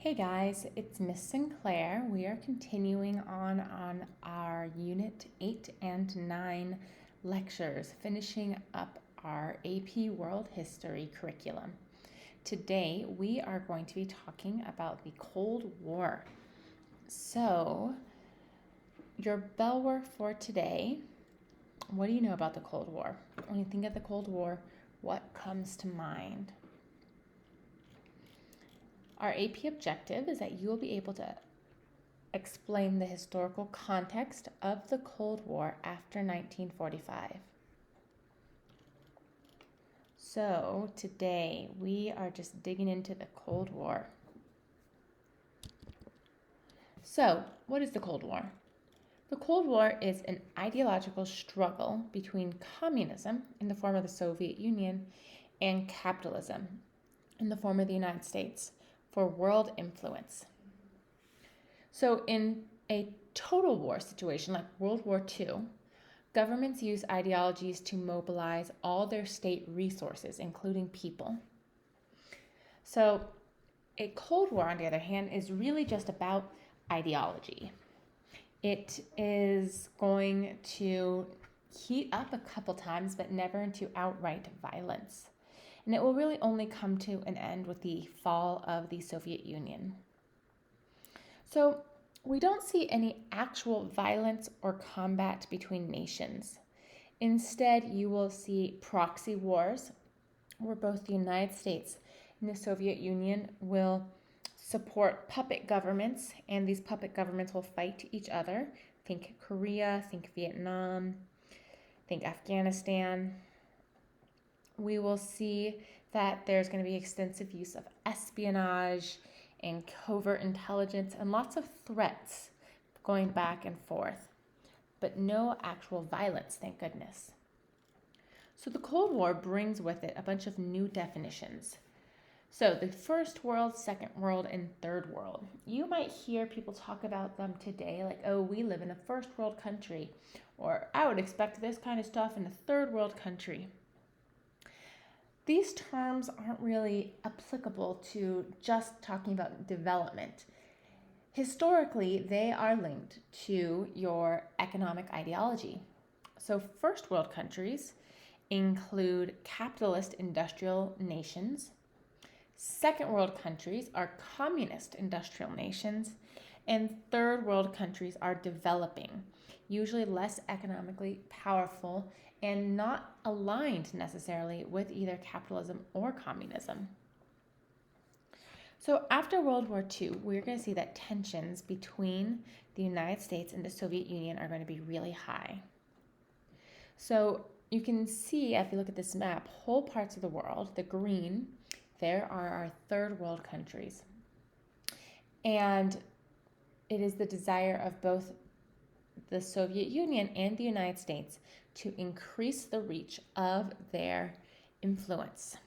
Hey guys, it's Miss Sinclair. We are continuing on our Unit 8 and 9 lectures, finishing up our AP World History curriculum. Today we are going to be talking about the Cold War. So, your Bellwork for today, what do you know about the Cold War? When you think of the Cold War, what comes to mind? Our AP objective is that you will be able to explain the historical context of the Cold War after 1945. So today we are just digging into the Cold War. So, what is the Cold War? The Cold War is an ideological struggle between communism in the form of the Soviet Union and capitalism in the form of the United States for world influence. So in a total war situation like World War II, governments use ideologies to mobilize all their state resources, including people. So a Cold War, on the other hand, is really just about ideology. It is going to heat up a couple times, but never into outright violence. And it will really only come to an end with the fall of the Soviet Union. So we don't see any actual violence or combat between nations. Instead, you will see proxy wars where both the United States and the Soviet Union will support puppet governments, and these puppet governments will fight each other. Think Korea, think Vietnam, think Afghanistan. We will see that there's going to be extensive use of espionage and covert intelligence and lots of threats going back and forth, but no actual violence, thank goodness. So the Cold War brings with it a bunch of new definitions. So the First World, Second World, and Third World. You might hear people talk about them today like, oh, we live in a first world country, or I would expect this kind of stuff in a third world country. These terms aren't really applicable to just talking about development. Historically, they are linked to your economic ideology. So first world countries include capitalist industrial nations. Second world countries are communist industrial nations. And third world countries are developing, usually less economically powerful and not aligned necessarily with either capitalism or communism. So after World War II, we're going to see that tensions between the United States and the Soviet Union are going to be really high. So you can see, if you look at this map, whole parts of the world, the green, there are our third world countries. And it is the desire of both the Soviet Union and the United States to increase the reach of their influence.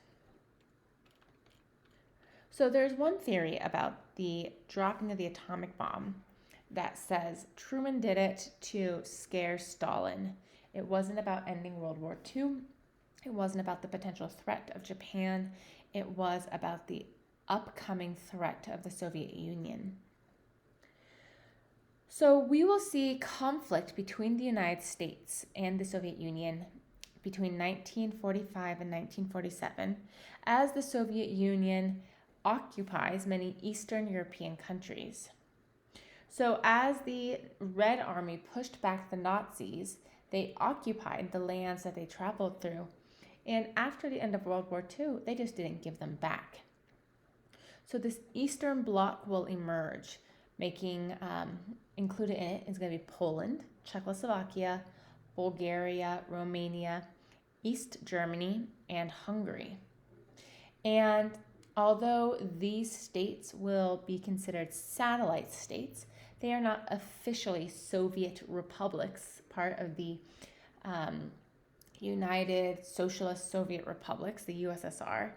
So there's one theory about the dropping of the atomic bomb that says Truman did it to scare Stalin. It wasn't about ending World War II. It wasn't about the potential threat of Japan. It was about the upcoming threat of the Soviet Union. So we will see conflict between the United States and the Soviet Union between 1945 and 1947 as the Soviet Union occupies many Eastern European countries. So as the Red Army pushed back the Nazis, they occupied the lands that they traveled through. And after the end of World War II, they just didn't give them back. So this Eastern Bloc will emerge, making included in it is going to be Poland, Czechoslovakia, Bulgaria, Romania, East Germany, and Hungary. And although these states will be considered satellite states, they are not officially Soviet republics, part of the United Socialist Soviet Republics, the USSR.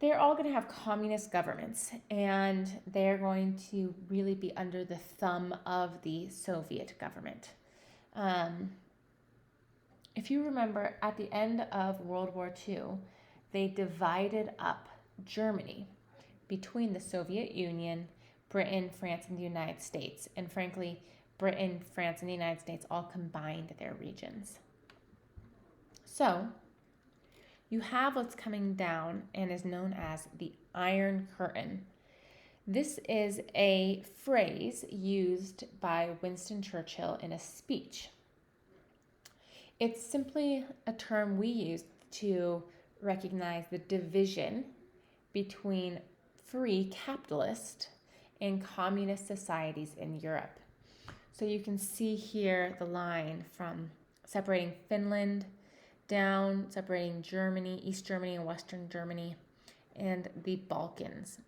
They're all going to have communist governments, and they're going to really be under the thumb of the Soviet government. If you remember, at the end of World War II, they divided up Germany between the Soviet Union, Britain, France, and the United States. And frankly, Britain, France, and the United States all combined their regions. So you have what's coming down and is known as the Iron Curtain. This is a phrase used by Winston Churchill in a speech. It's simply a term we use to recognize the division between free capitalist and communist societies in Europe. So you can see here the line from separating Finland down, separating Germany, East Germany and Western Germany, and the Balkans.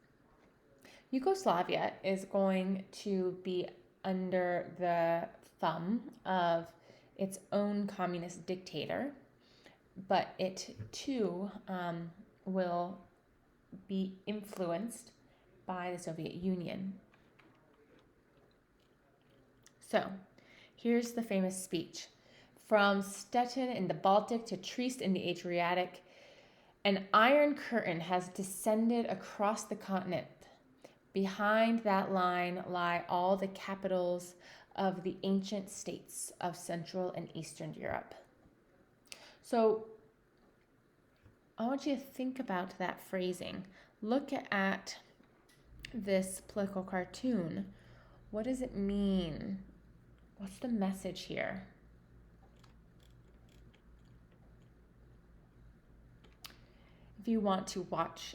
Yugoslavia is going to be under the thumb of its own communist dictator, but it too will be influenced by the Soviet Union. So here's the famous speech. From Stettin in the Baltic to Trieste in the Adriatic, an iron curtain has descended across the continent. Behind that line lie all the capitals of the ancient states of Central and Eastern Europe. So I want you to think about that phrasing. Look at this political cartoon. What does it mean? What's the message here? If you want to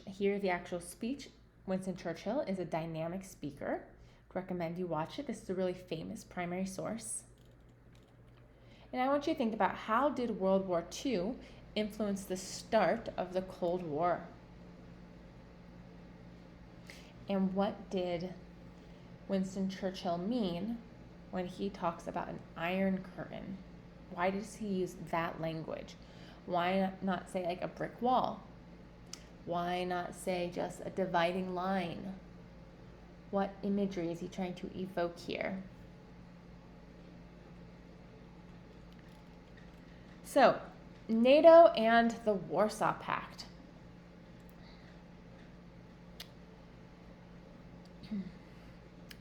hear the actual speech, Winston Churchill is a dynamic speaker. I'd recommend you watch it. This is a really famous primary source. And I want you to think about, how did World War II influence the start of the Cold War? And what did Winston Churchill mean when he talks about an iron curtain? Why does he use that language? Why not say like a brick wall? Why not say just a dividing line? What imagery is he trying to evoke here? So, NATO and the Warsaw Pact.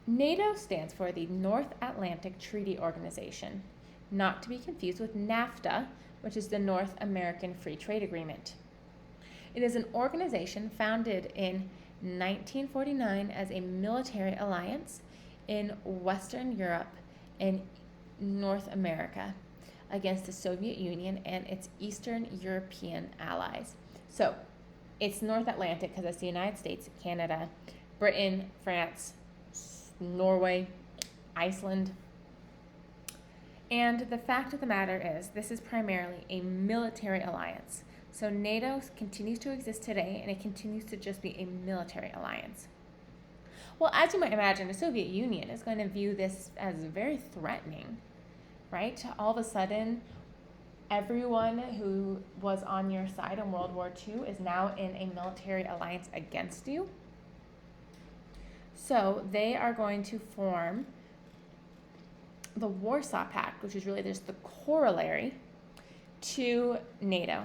NATO stands for the North Atlantic Treaty Organization, not to be confused with NAFTA, which is the North American Free Trade Agreement. It is an organization founded in 1949 as a military alliance in Western Europe and North America against the Soviet Union and its Eastern European allies. So it's North Atlantic because it's the United States, Canada, Britain, France, Norway, Iceland. And the fact of the matter is, this is primarily a military alliance. So NATO continues to exist today, and it continues to just be a military alliance. Well, as you might imagine, the Soviet Union is going to view this as very threatening, right? All of a sudden, everyone who was on your side in World War II is now in a military alliance against you. So they are going to form the Warsaw Pact, which is really just the corollary to NATO.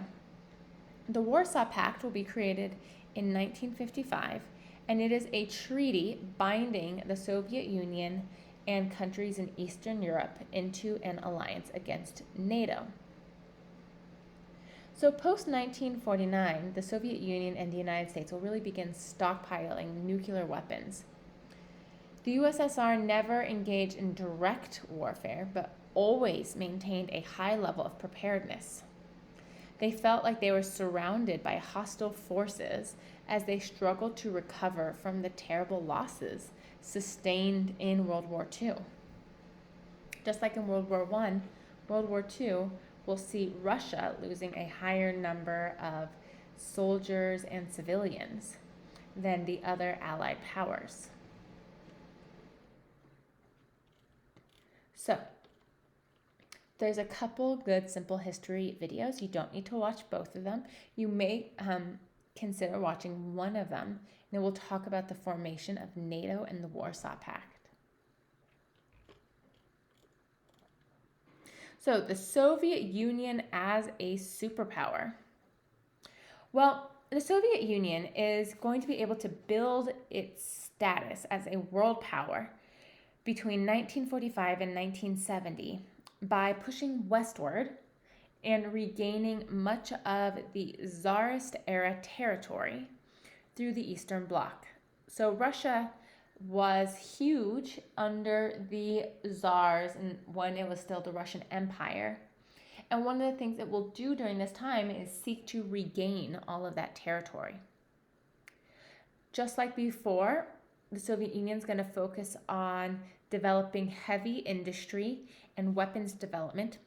The Warsaw Pact will be created in 1955, and it is a treaty binding the Soviet Union and countries in Eastern Europe into an alliance against NATO. So post-1949, the Soviet Union and the United States will really begin stockpiling nuclear weapons. The USSR never engaged in direct warfare, but always maintained a high level of preparedness. They felt like they were surrounded by hostile forces as they struggled to recover from the terrible losses sustained in World War II. Just like in World War I, World War II will see Russia losing a higher number of soldiers and civilians than the other Allied powers. So, there's a couple good simple history videos. You don't need to watch both of them. You may consider watching one of them, and then we'll talk about the formation of NATO and the Warsaw Pact. So the Soviet Union as a superpower. Well, the Soviet Union is going to be able to build its status as a world power between 1945 and 1970 by pushing westward and regaining much of the Tsarist era territory through the Eastern Bloc. So Russia was huge under the Tsars and when it was still the Russian Empire. And one of the things it will do during this time is seek to regain all of that territory. Just like before, the Soviet Union is going to focus on developing heavy industry and weapons development,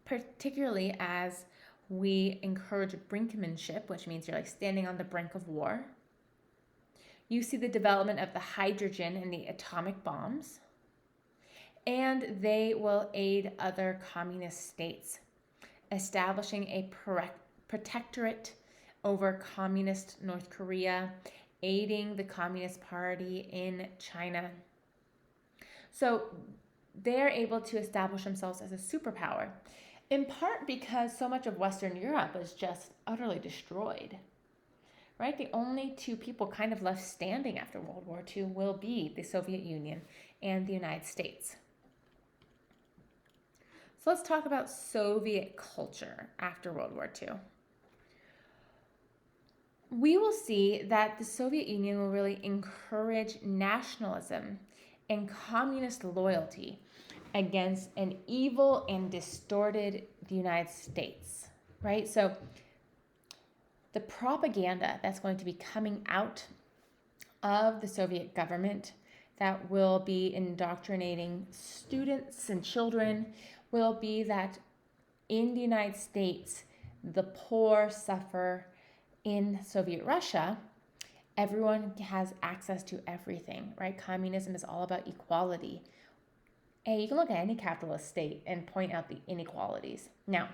particularly as we encourage brinkmanship, which means you're like standing on the brink of war. You see the development of the hydrogen and the atomic bombs, and they will aid other communist states, establishing a protectorate over communist North Korea, aiding the Communist Party in China. So they're able to establish themselves as a superpower, in part because so much of Western Europe is just utterly destroyed. Right? The only two people kind of left standing after World War II will be the Soviet Union and the United States. So let's talk about Soviet culture after World War II. We will see that the Soviet Union will really encourage nationalism and communist loyalty against an evil and distorted United States, right? So the propaganda that's going to be coming out of the Soviet government that will be indoctrinating students and children will be that in the United States, the poor suffer. In Soviet Russia, everyone has access to everything, right? Communism is all about equality. And you can look at any capitalist state and point out the inequalities. Now,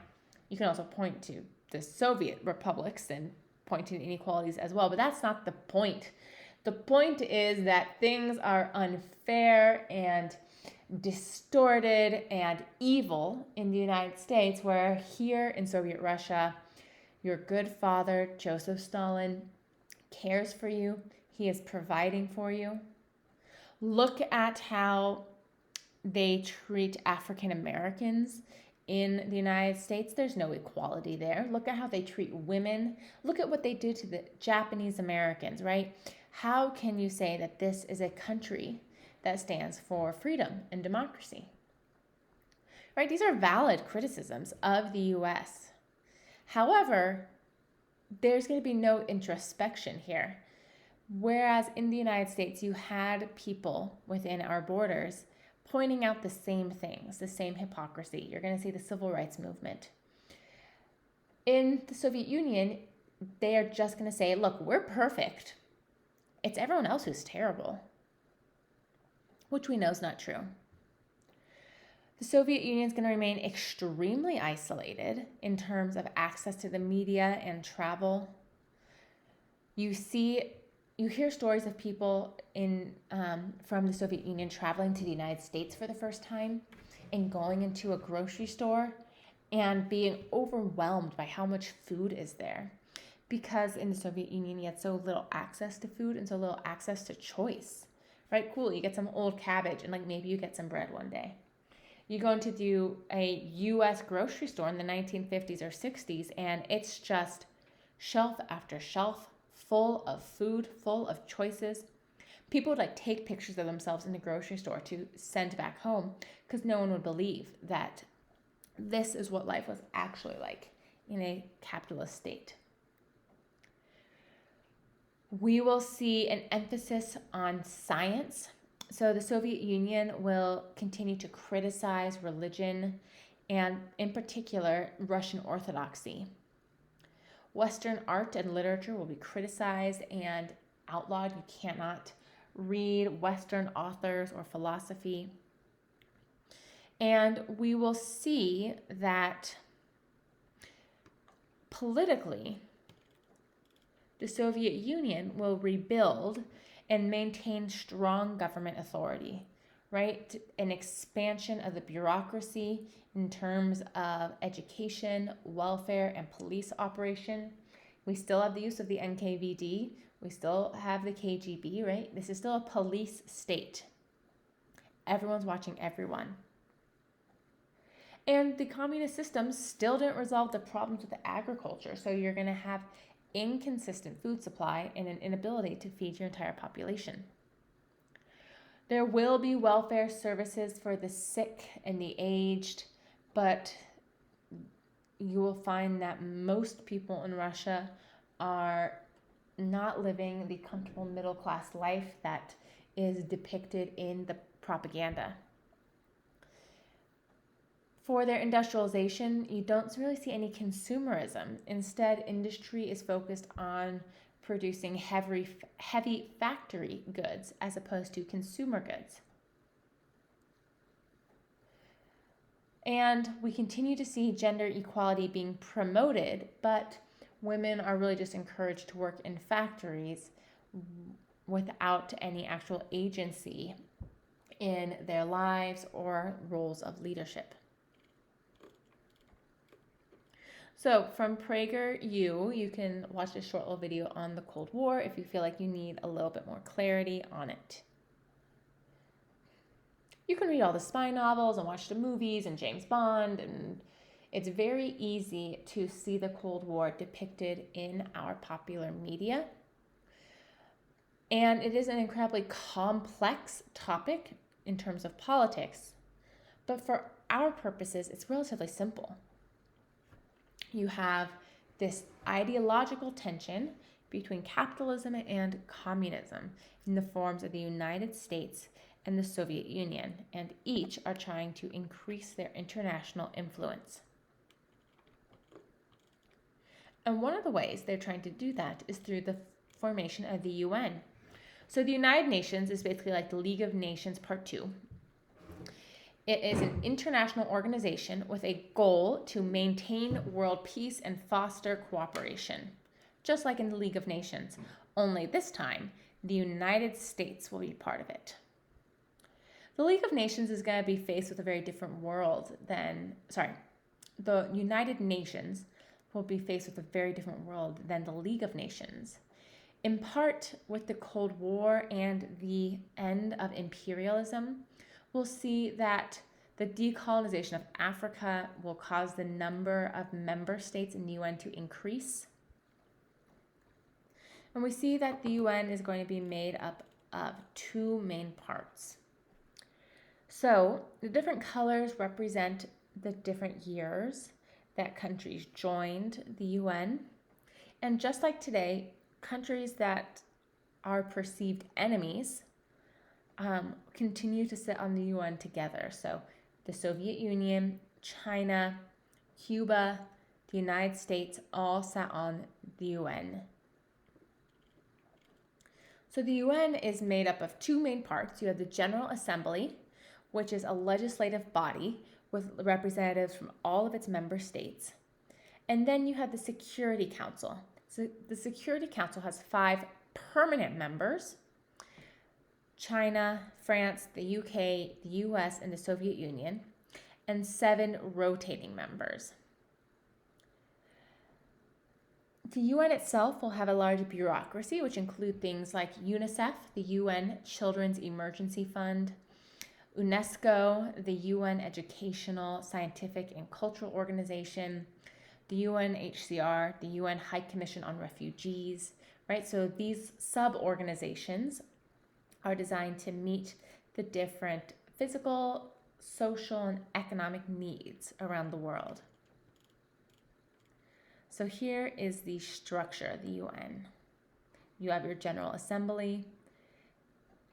you can also point to the Soviet republics and point to the inequalities as well, but that's not the point. The point is that things are unfair and distorted and evil in the United States, where here in Soviet Russia, your good father, Joseph Stalin, cares for you. He is providing for you. Look at how they treat African Americans in the United States. There's no equality there. Look at how they treat women. Look at what they do to the Japanese Americans, right? How can you say that this is a country that stands for freedom and democracy? Right? These are valid criticisms of the U.S. However, there's going to be no introspection here. Whereas in the United States, you had people within our borders pointing out the same things, the same hypocrisy. You're going to see the civil rights movement. In the Soviet Union, they are just going to say, look, we're perfect. It's everyone else who's terrible, which we know is not true. The Soviet Union is going to remain extremely isolated in terms of access to the media and travel. You hear stories of people from the Soviet Union traveling to the United States for the first time and going into a grocery store and being overwhelmed by how much food is there. Because in the Soviet Union, you had so little access to food and so little access to choice. Right? Cool, you get some old cabbage and maybe you get some bread one day. You go into a U.S. grocery store in the 1950s or 60s, and it's just shelf after shelf full of food, full of choices. People would take pictures of themselves in the grocery store to send back home because no one would believe that this is what life was actually like in a capitalist state. We will see an emphasis on science. So the Soviet Union will continue to criticize religion and, in particular, Russian Orthodoxy. Western art and literature will be criticized and outlawed. You cannot read Western authors or philosophy. And we will see that politically, the Soviet Union will rebuild and maintain strong government authority, right? An expansion of the bureaucracy in terms of education, welfare, and police operation. We still have the use of the NKVD. We still have the KGB, right? This is still a police state. Everyone's watching everyone. And the communist systems still didn't resolve the problems with the agriculture. So you're going to have inconsistent food supply and an inability to feed your entire population. There will be welfare services for the sick and the aged, but you will find that most people in Russia are not living the comfortable middle class life that is depicted in the propaganda. For their industrialization, you don't really see any consumerism. Instead, industry is focused on producing heavy factory goods as opposed to consumer goods. And we continue to see gender equality being promoted, but women are really just encouraged to work in factories without any actual agency in their lives or roles of leadership. So from PragerU, you can watch a short little video on the Cold War if you feel like you need a little bit more clarity on it. You can read all the spy novels and watch the movies and James Bond, and it's very easy to see the Cold War depicted in our popular media. And it is an incredibly complex topic in terms of politics, but for our purposes, it's relatively simple. You have this ideological tension between capitalism and communism in the forms of the United States and the Soviet Union, and each are trying to increase their international influence. And one of the ways they're trying to do that is through the formation of the UN. So the United Nations is basically like the League of Nations Part 2. It is an international organization with a goal to maintain world peace and foster cooperation, just like in the League of Nations, only this time the United States will be part of it. The League of Nations is going to be faced with a very different world the United Nations will be faced with a very different world than the League of Nations. In part, with the Cold War and the end of imperialism, we'll see that the decolonization of Africa will cause the number of member states in the UN to increase. And we see that the UN is going to be made up of two main parts. So the different colors represent the different years that countries joined the UN. And just like today, countries that are perceived enemies continue to sit on the UN together. So the Soviet Union, China, Cuba, the United States all sat on the UN. So the UN is made up of two main parts. You have the General Assembly, which is a legislative body with representatives from all of its member states. And then you have the Security Council. So the Security Council has 5 permanent members: China, France, the UK, the US, and the Soviet Union, and 7 rotating members. The UN itself will have a large bureaucracy, which include things like UNICEF, the UN Children's Emergency Fund, UNESCO, the UN Educational, Scientific, and Cultural Organization, the UNHCR, the UN High Commission on Refugees, right? So these sub-organizations are designed to meet the different physical, social, and economic needs around the world. So here is the structure of the UN. You have your General Assembly.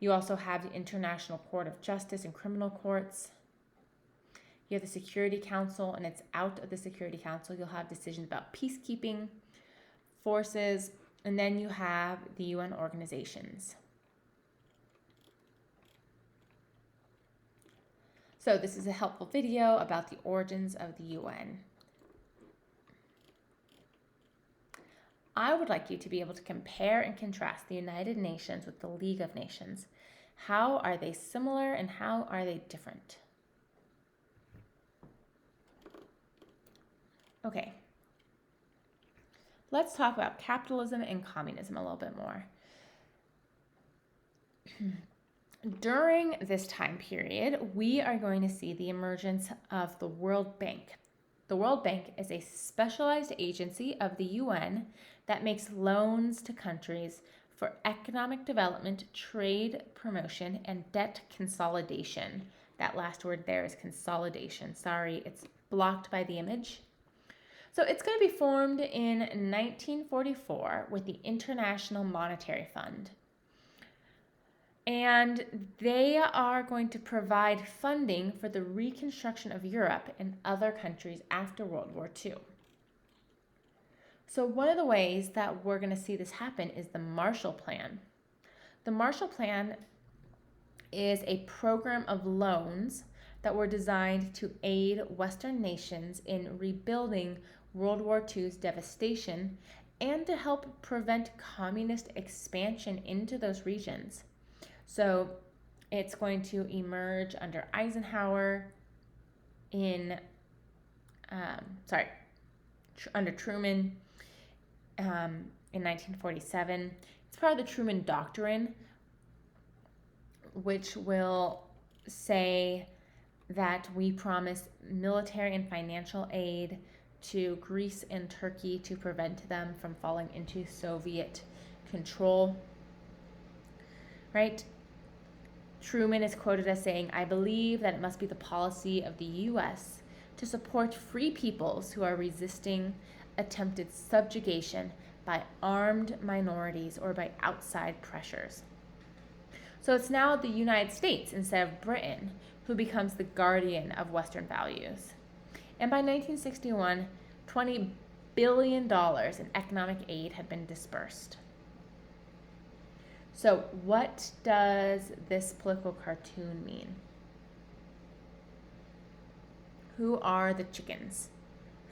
You also have the International Court of Justice and criminal courts. You have the Security Council, and it's out of the Security Council. You'll have decisions about peacekeeping forces, and then you have the UN organizations. So this is a helpful video about the origins of the UN. I would like you to be able to compare and contrast the United Nations with the League of Nations. How are they similar and how are they different? Okay. Let's talk about capitalism and communism a little bit more. During this time period, we are going to see the emergence of the World Bank. The World Bank is a specialized agency of the UN that makes loans to countries for economic development, trade promotion, and debt consolidation. That last word there is consolidation. Sorry, it's blocked by the image. So it's going to be formed in 1944 with the International Monetary Fund. And they are going to provide funding for the reconstruction of Europe and other countries after World War II. So one of the ways that we're going to see this happen is the Marshall Plan. The Marshall Plan is a program of loans that were designed to aid Western nations in rebuilding World War II's devastation and to help prevent communist expansion into those regions. So it's going to emerge under Eisenhower under Truman in 1947. It's part of the Truman Doctrine, which will say that we promise military and financial aid to Greece and Turkey to prevent them from falling into Soviet control. Right? Truman is quoted as saying, "I believe that it must be the policy of the U.S. to support free peoples who are resisting attempted subjugation by armed minorities or by outside pressures." So it's now the United States instead of Britain who becomes the guardian of Western values. And by 1961, $20 billion in economic aid had been dispersed. So what does this political cartoon mean? Who are the chickens?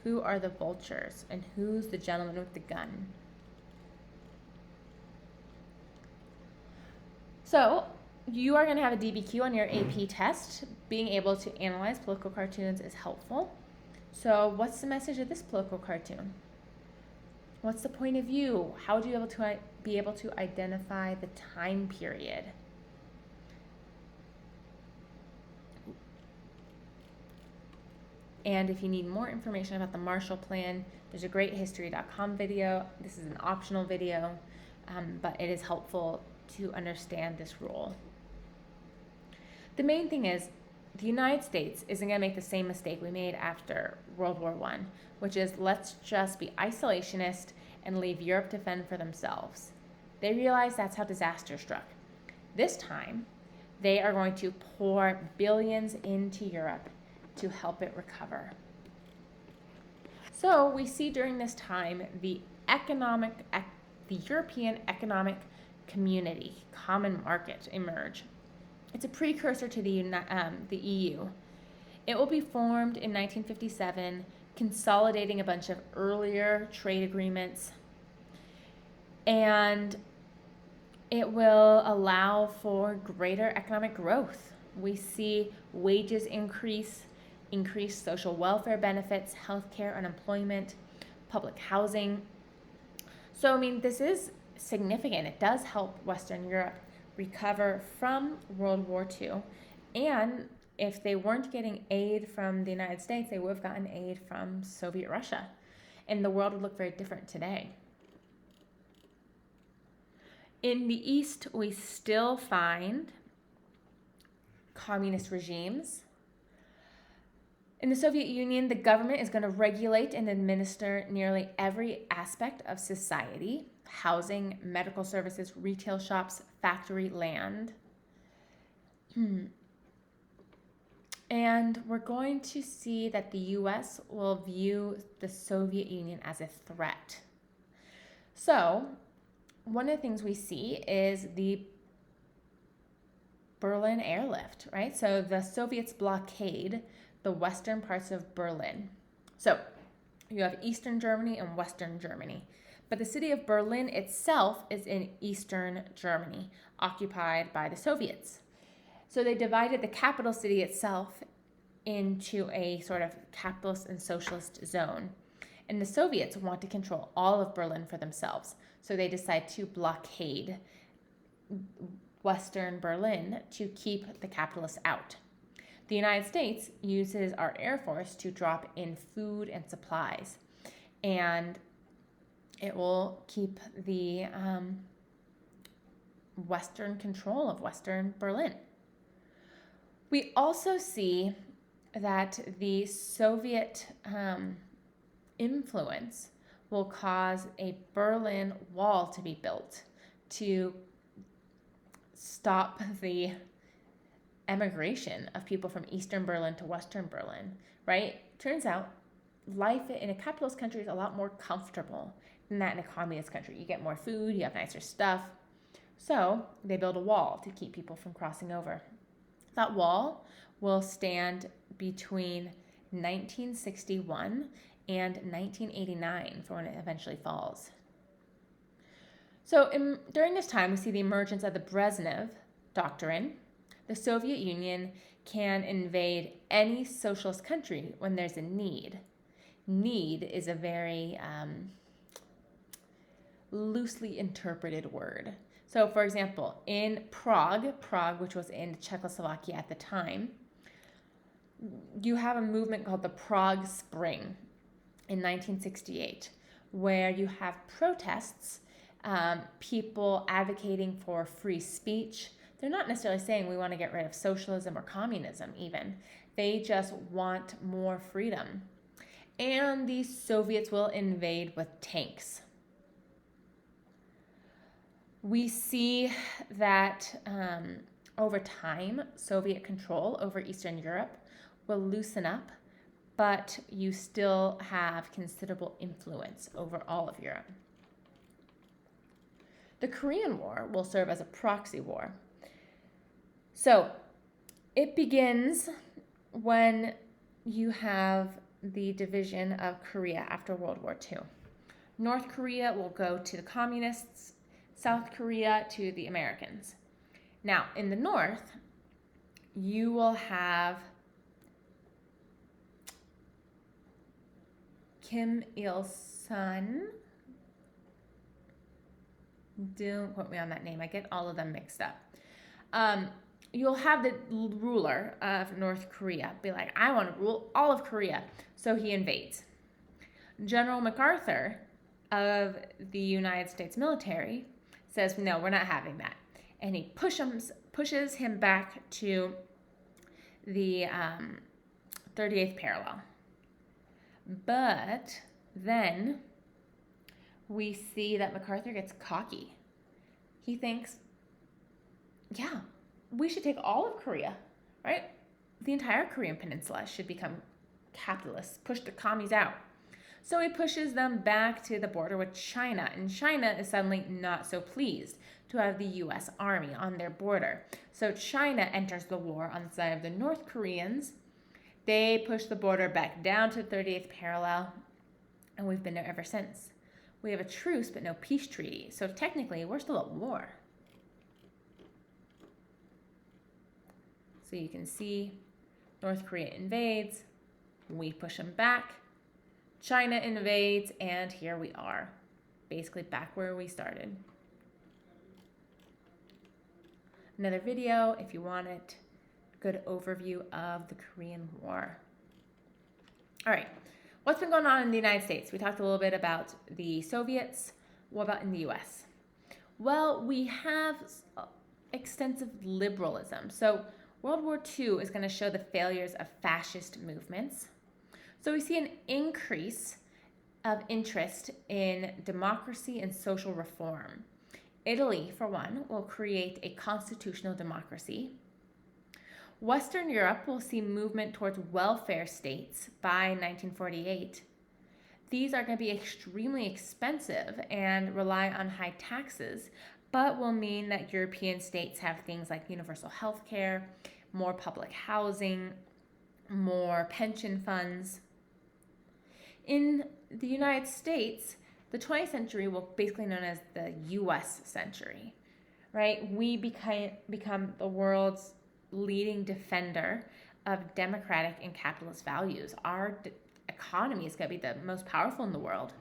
Who are the vultures? And who's the gentleman with the gun? So you are going to have a DBQ on your AP test. Being able to analyze political cartoons is helpful. So what's the message of this political cartoon? What's the point of view? How would you be able to identify the time period? And if you need more information about the Marshall Plan, there's a great history.com video. This is an optional video, but it is helpful to understand this rule. The main thing is the United States isn't going to make the same mistake we made after World War I, which is let's just be isolationist and leave Europe to fend for themselves. They realize that's how disaster struck. This time, they are going to pour billions into Europe to help it recover. So we see during this time the European Economic Community, Common Market, emerge. It's a precursor to the EU. It will be formed in 1957, consolidating a bunch of earlier trade agreements, and it will allow for greater economic growth. We see wages increased social welfare benefits, healthcare, unemployment, public housing. So, this is significant. It does help Western Europe recover from World War II. And if they weren't getting aid from the United States, they would have gotten aid from Soviet Russia. And the world would look very different today. In the East, we still find communist regimes. In the Soviet Union, the government is going to regulate and administer nearly every aspect of society: housing, medical services, retail shops, factory land. And we're going to see that the U.S. will view the Soviet Union as a threat. So, one of the things we see is the Berlin airlift, right? So the Soviets blockade the western parts of Berlin. So you have Eastern Germany and Western Germany. But the city of Berlin itself is in Eastern Germany, occupied by the Soviets. So they divided the capital city itself into a sort of capitalist and socialist zone. And the Soviets want to control all of Berlin for themselves. So they decide to blockade Western Berlin to keep the capitalists out. The United States uses our Air Force to drop in food and supplies, and it will keep the Western control of Western Berlin. We also see that the Soviet influence will cause a Berlin Wall to be built to stop the emigration of people from Eastern Berlin to Western Berlin, right? Turns out life in a capitalist country is a lot more comfortable than that in a communist country. You get more food, you have nicer stuff. So they build a wall to keep people from crossing over. That wall will stand between 1961 and 1989 for when it eventually falls. So during this time, we see the emergence of the Brezhnev Doctrine. The Soviet Union can invade any socialist country when there's a need. Need is a very loosely interpreted word. So, for example, in Prague, which was in Czechoslovakia at the time, you have a movement called the Prague Spring in 1968, where you have protests, people advocating for free speech. They're not necessarily saying we want to get rid of socialism or communism even. They just want more freedom. And the Soviets will invade with tanks. We see that over time, Soviet control over Eastern Europe will loosen up, but you still have considerable influence over all of Europe. The Korean War will serve as a proxy war. So it begins when you have the division of Korea after World War II. North Korea will go to the communists, South Korea to the Americans. Now, in the North, you will have Kim Il-sung. Don't quote me on that name. I get all of them mixed up. You'll have the ruler of North Korea be like, I want to rule all of Korea. So he invades. General MacArthur of the United States military says, no, we're not having that. And he pushes him back to the 38th parallel. But then we see that MacArthur gets cocky. He thinks, yeah, we should take all of Korea, right? The entire Korean peninsula should become capitalist, push the commies out. So he pushes them back to the border with China, and China is suddenly not so pleased to have the U.S. Army on their border. So China enters the war on the side of the North Koreans. They push the border back down to the 38th parallel, and we've been there ever since. We have a truce, but no peace treaty. So technically, we're still at war. So you can see North Korea invades, we push them back, China invades, and here we are, basically back where we started. Another video if you want it. Good overview of the Korean War. All right, what's been going on in the United States? We talked a little bit about the Soviets. What about in the US? Well, we have extensive liberalism. So World War II is going to show the failures of fascist movements. So we see an increase of interest in democracy and social reform. Italy, for one, will create a constitutional democracy. Western Europe will see movement towards welfare states by 1948. These are going to be extremely expensive and rely on high taxes, but will mean that European states have things like universal health care, more public housing, more pension funds. In the United States, the 20th century will basically known as the U.S. century, right? We become the world's leading defender of democratic and capitalist values. Our economy is going to be the most powerful in the world.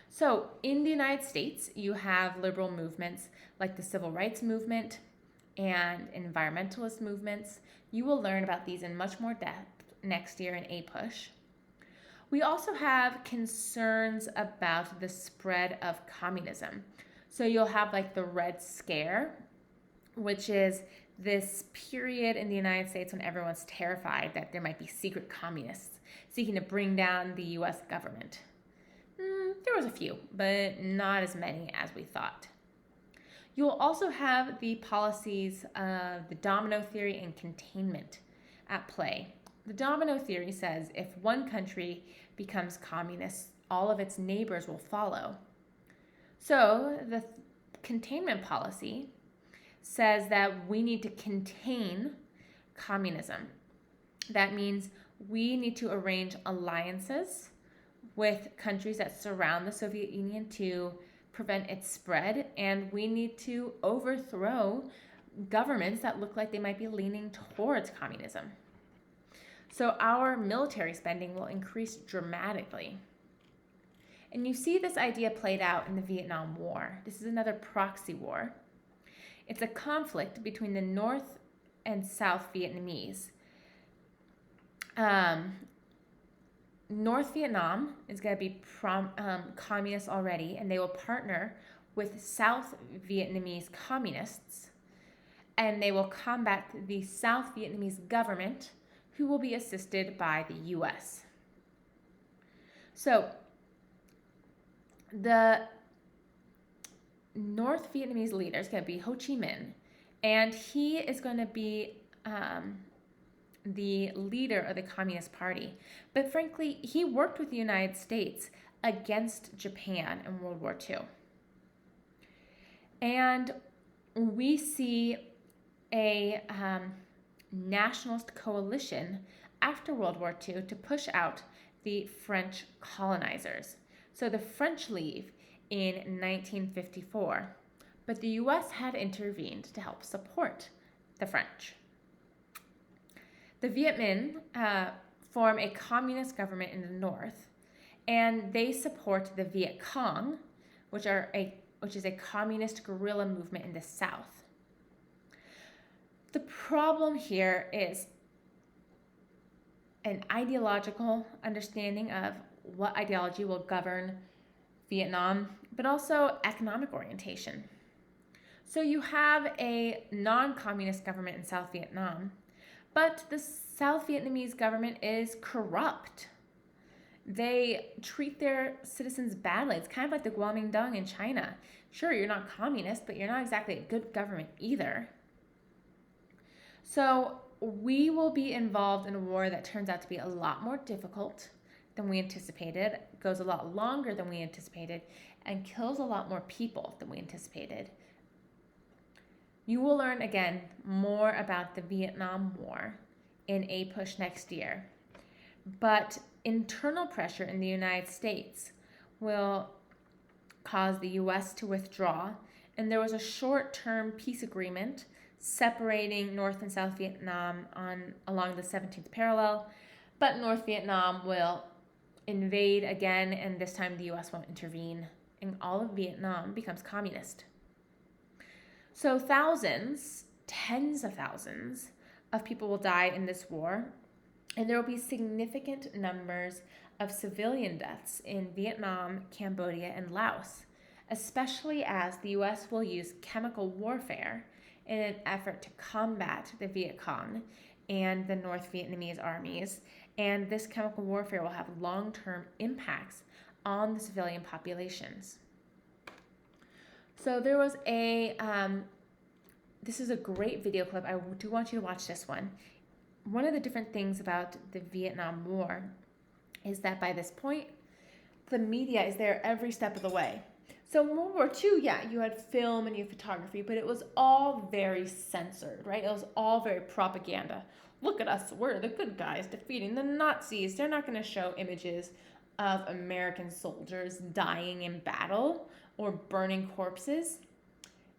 So in the United States, you have liberal movements like the civil rights movement and environmentalist movements. You will learn about these in much more depth next year in APUSH. We also have concerns about the spread of communism. So you'll have like the Red Scare, which is this period in the United States when everyone's terrified that there might be secret communists seeking to bring down the US government. There was a few, but not as many as we thought. You'll also have the policies of the domino theory and containment at play. The domino theory says if one country becomes communist, all of its neighbors will follow. So the containment policy says that we need to contain communism. That means we need to arrange alliances with countries that surround the Soviet Union to prevent its spread, and we need to overthrow governments that look like they might be leaning towards communism. So our military spending will increase dramatically. And you see this idea played out in the Vietnam War. This is another proxy war. It's a conflict between the North and South Vietnamese. North Vietnam is going to be communist already, and they will partner with South Vietnamese communists, and they will combat the South Vietnamese government, who will be assisted by the US. So the North Vietnamese leader is going to be Ho Chi Minh, and he is going to be the leader of the Communist Party. But frankly, he worked with the United States against Japan in World War II. And we see a nationalist coalition after World War II to push out the French colonizers. So the French leave in 1954, but the US had intervened to help support the French. The Viet Minh form a communist government in the north, and they support the Viet Cong, which is a communist guerrilla movement in the south. The problem here is an ideological understanding of what ideology will govern Vietnam, but also economic orientation. So you have a non-communist government in South Vietnam, but the South Vietnamese government is corrupt. They treat their citizens badly. It's kind of like the Kuomintang in China. Sure, you're not communist, but you're not exactly a good government either. So we will be involved in a war that turns out to be a lot more difficult than we anticipated, goes a lot longer than we anticipated, and kills a lot more people than we anticipated. You will learn again more about the Vietnam War in APUSH next year. But internal pressure in the United States will cause the US to withdraw, and there was a short-term peace agreement separating North and South Vietnam along the 17th parallel, but North Vietnam will invade again, and this time the US won't intervene, and all of Vietnam becomes communist. So thousands, tens of thousands of people will die in this war, and there will be significant numbers of civilian deaths in Vietnam, Cambodia, and Laos, especially as the US will use chemical warfare in an effort to combat the Viet Cong and the North Vietnamese armies, and this chemical warfare will have long-term impacts on the civilian populations. So there was this is a great video clip. I do want you to watch this one. One of the different things about the Vietnam War is that by this point, the media is there every step of the way. So in World War II, yeah, you had film and you had photography, but it was all very censored, right? It was all very propaganda. Look at us, we're the good guys defeating the Nazis. They're not going to show images of American soldiers dying in battle or burning corpses.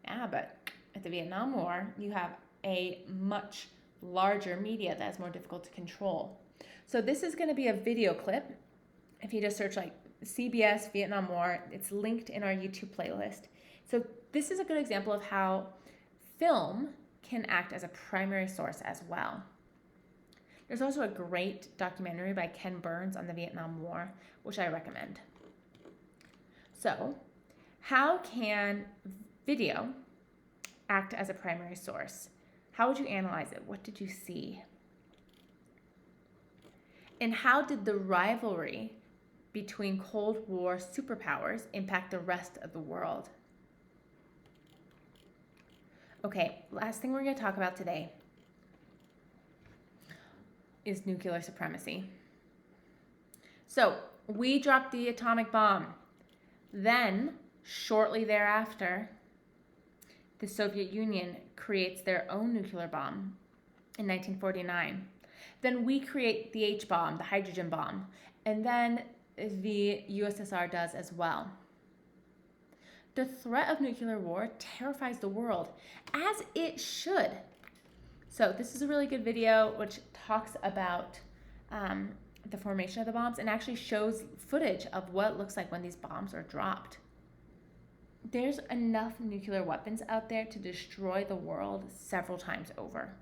Yeah, but at the Vietnam War, you have a much larger media that's more difficult to control. So this is going to be a video clip. If you just search like CBS Vietnam War, it's linked in our YouTube playlist. So this is a good example of how film can act as a primary source as well. There's also a great documentary by Ken Burns on the Vietnam War, which I recommend. So, how can video act as a primary source? How would you analyze it? What did you see? And how did the rivalry between Cold War superpowers impact the rest of the world? Okay, last thing we're going to talk about today is nuclear supremacy. So, we dropped the atomic bomb. Then, shortly thereafter, the Soviet Union creates their own nuclear bomb in 1949. Then we create the H-bomb, the hydrogen bomb, and then the USSR does as well. The threat of nuclear war terrifies the world, as it should. So this is a really good video which talks about the formation of the bombs and actually shows footage of what it looks like when these bombs are dropped. There's enough nuclear weapons out there to destroy the world several times over.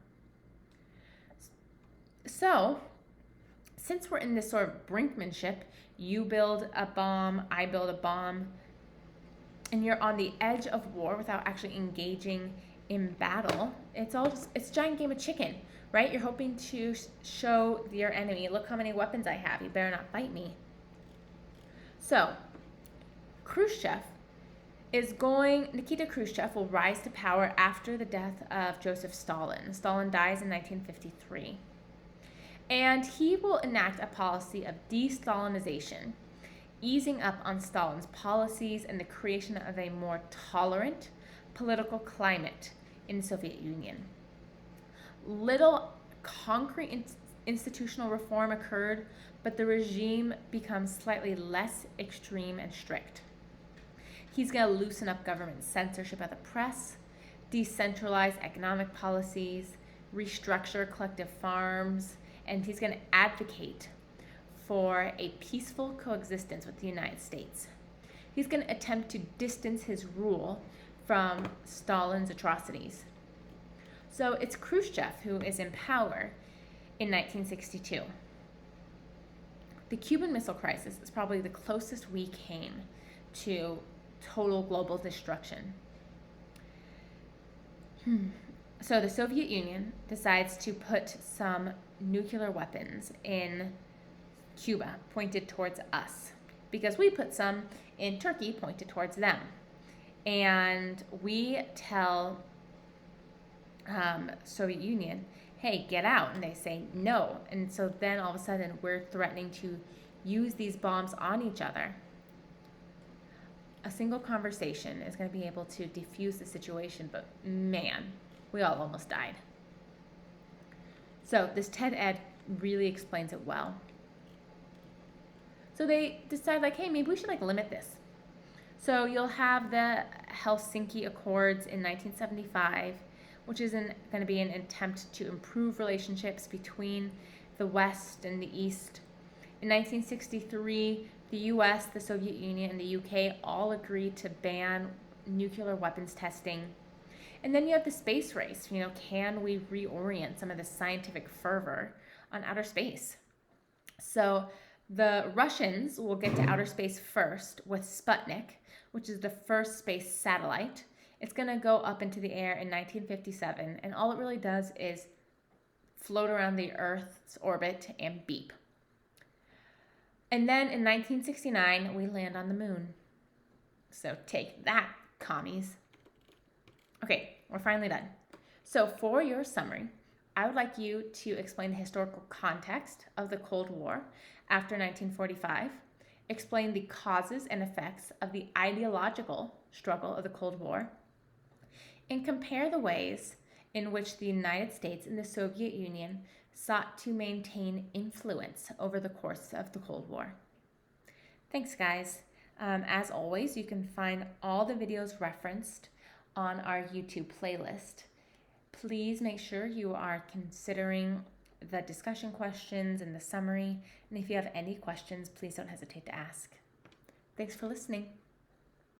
So, since we're in this sort of brinkmanship, you build a bomb, I build a bomb, and you're on the edge of war without actually engaging in battle, it's a giant game of chicken, right? You're hoping to show your enemy, look how many weapons I have, you better not fight me. So, Nikita Khrushchev will rise to power after the death of Joseph Stalin. Stalin dies in 1953. And he will enact a policy of de-Stalinization, easing up on Stalin's policies and the creation of a more tolerant political climate in the Soviet Union. Little concrete institutional reform occurred, but the regime becomes slightly less extreme and strict. He's going to loosen up government censorship of the press, decentralize economic policies, restructure collective farms, and he's going to advocate for a peaceful coexistence with the United States. He's going to attempt to distance his rule from Stalin's atrocities. So it's Khrushchev who is in power in 1962. The Cuban Missile Crisis is probably the closest we came to total global destruction. So the Soviet Union decides to put some nuclear weapons in Cuba pointed towards us because we put some in Turkey pointed towards them. And we tell Soviet Union, hey, get out. And they say no. And so then all of a sudden we're threatening to use these bombs on each other. A single conversation is going to be able to defuse the situation, but man, we all almost died. So this TED-Ed really explains it well. So they decide hey, maybe we should limit this. So you'll have the Helsinki Accords in 1975, which is going to be an attempt to improve relationships between the West and the East. In 1963, the US, the Soviet Union, and the UK all agreed to ban nuclear weapons testing. And then you have the space race. Can we reorient some of the scientific fervor on outer space? So the Russians will get to outer space first with Sputnik, which is the first space satellite. It's going to go up into the air in 1957, and all it really does is float around the Earth's orbit and beep. And then in 1969, we land on the moon. So take that, commies. Okay, we're finally done. So for your summary, I would like you to explain the historical context of the Cold War after 1945, explain the causes and effects of the ideological struggle of the Cold War, and compare the ways in which the United States and the Soviet Union sought to maintain influence over the course of the Cold War. Thanks, guys. As always, you can find all the videos referenced on our YouTube playlist. Please make sure you are considering the discussion questions and the summary. And if you have any questions, please don't hesitate to ask. Thanks for listening.